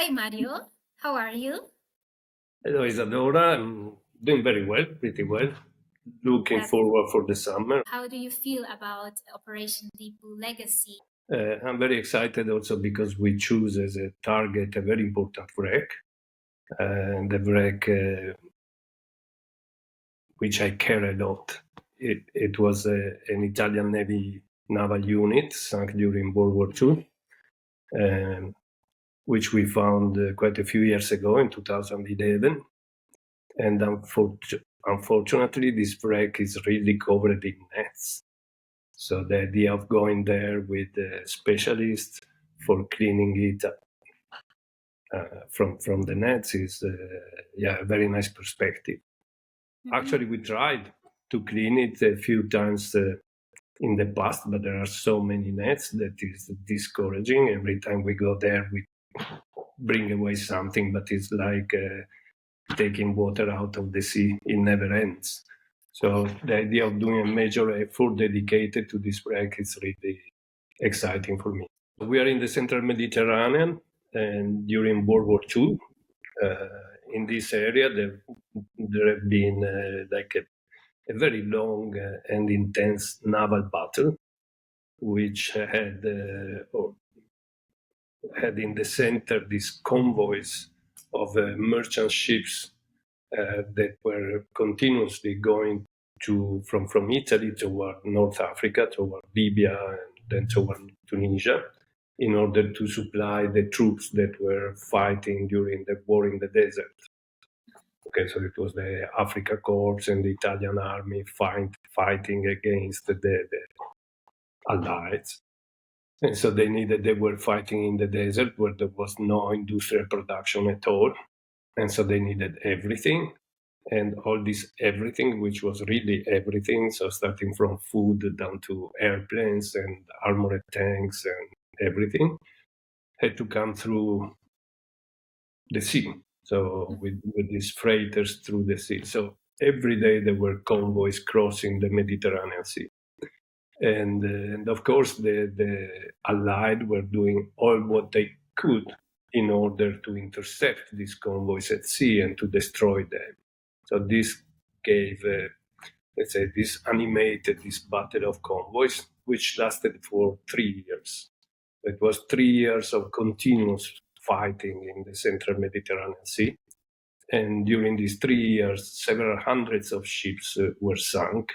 Hi, Mario. How are you? Hello, Isadora. I'm doing very well, pretty well. Looking That's forward for the summer. How do you feel about Operation Deep Blue Legacy? I'm very excited also because we choose as a target a very important wreck, and the wreck which I care a lot. It was an Italian Navy naval unit sunk during World War II, um, which we found quite a few years ago in 2011. And unfortunately, this wreck is really covered in nets. So the idea of going there with specialists for cleaning it from the nets is a very nice perspective. Actually, we tried to clean it a few times in the past, but there are so many nets that is discouraging. Every time we go there, we bring away something, but it's like taking water out of the sea. It never ends. So the idea of doing a major effort dedicated to this wreck is really exciting for me. We are in the central Mediterranean, and during World War II, in this area, there have been a very long and intense naval battle, which had in the center these convoys of merchant ships that were continuously going from Italy toward North Africa, toward Libya, and then toward Tunisia, in order to supply the troops that were fighting during the war in the desert. Okay, so it was the Africa Corps and the Italian army fighting against the Allies. And so they were fighting in the desert where there was no industrial production at all. And so they needed everything. And all this everything, which was really everything, so starting from food down to airplanes and armored tanks and everything, had to come through the sea. So with these freighters through the sea. So every day there were convoys crossing the Mediterranean Sea. And of course, the Allied were doing all what they could in order to intercept these convoys at sea and to destroy them. So this gave, let's say, this animated this battle of convoys, which lasted for 3 years. It was 3 years of continuous fighting in the central Mediterranean Sea. And during these 3 years, several hundreds of ships were sunk.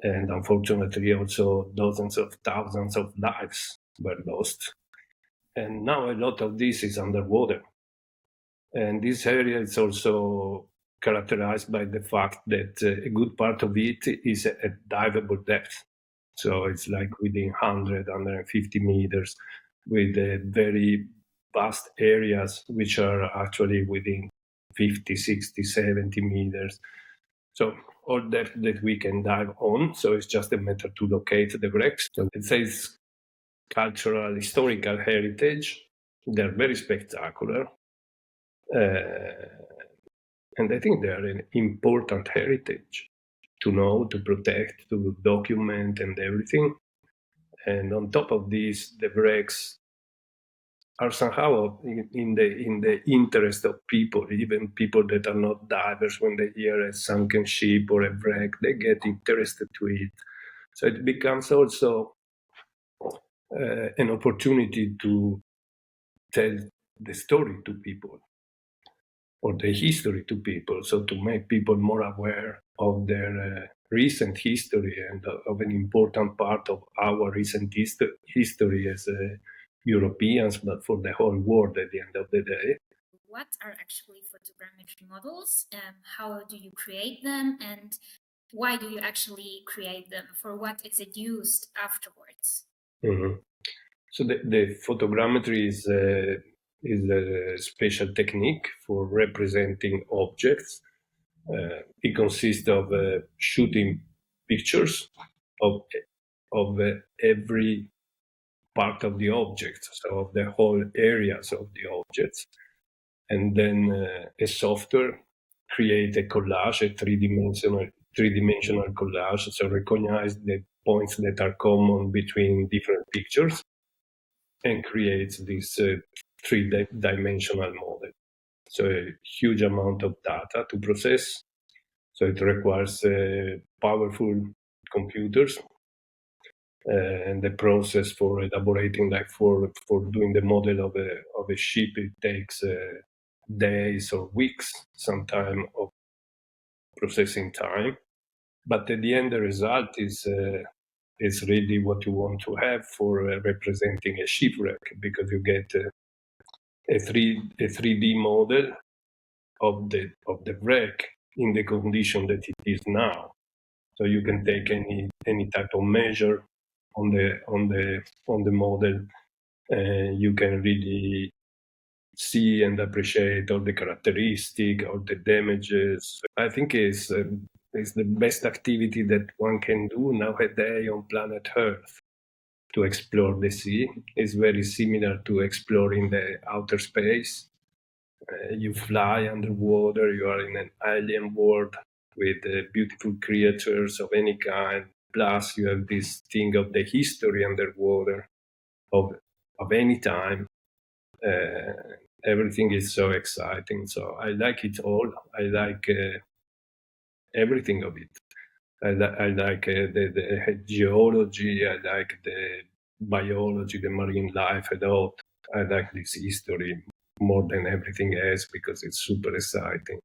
And unfortunately, also dozens of thousands of lives were lost. And now a lot of this is underwater. And this area is also characterized by the fact that a good part of it is at diveable depth. So it's like within 100, 150 meters with very vast areas which are actually within 50, 60, 70 meters. So all depth that we can dive on. So it's just a matter to locate the wrecks. So it says cultural, historical heritage. They're very spectacular. And I think they are an important heritage to know, to protect, to document, and everything. And on top of this, the wrecks are somehow in the interest of people, even people that are not divers. When they hear a sunken ship or a wreck, they get interested to it. So it becomes also an opportunity to tell the story to people or the history to people, so to make people more aware of their recent history and of an important part of our recent history as Europeans, but for the whole world at the end of the day. What are actually photogrammetry models? How do you create them? And why do you actually create them? For what is it used afterwards? Mm-hmm. So the photogrammetry is a special technique for representing objects. It consists of shooting pictures of every part of the object, so of the whole areas of the objects, and then a software create a collage, a three-dimensional collage, so recognize the points that are common between different pictures and creates this three-dimensional model. So a huge amount of data to process. So it requires powerful computers, and the process for elaborating, like for doing the model of a ship, it takes days or weeks, sometime of processing time. But at the end, the result is really what you want to have for representing a shipwreck, because you get a 3D model of the wreck in the condition that it is now. So you can take any type of measure on the model, and you can really see and appreciate all the characteristics, all the damages. I think it's the best activity that one can do nowadays on planet Earth to explore the sea. It's very similar to exploring the outer space. You fly underwater, you are in an alien world with beautiful creatures of any kind. Plus, you have this thing of the history underwater of any time. Everything is so exciting. So I like it all. I like everything of it. I like the geology. I like the biology, the marine life, a lot. I like this history more than everything else because it's super exciting.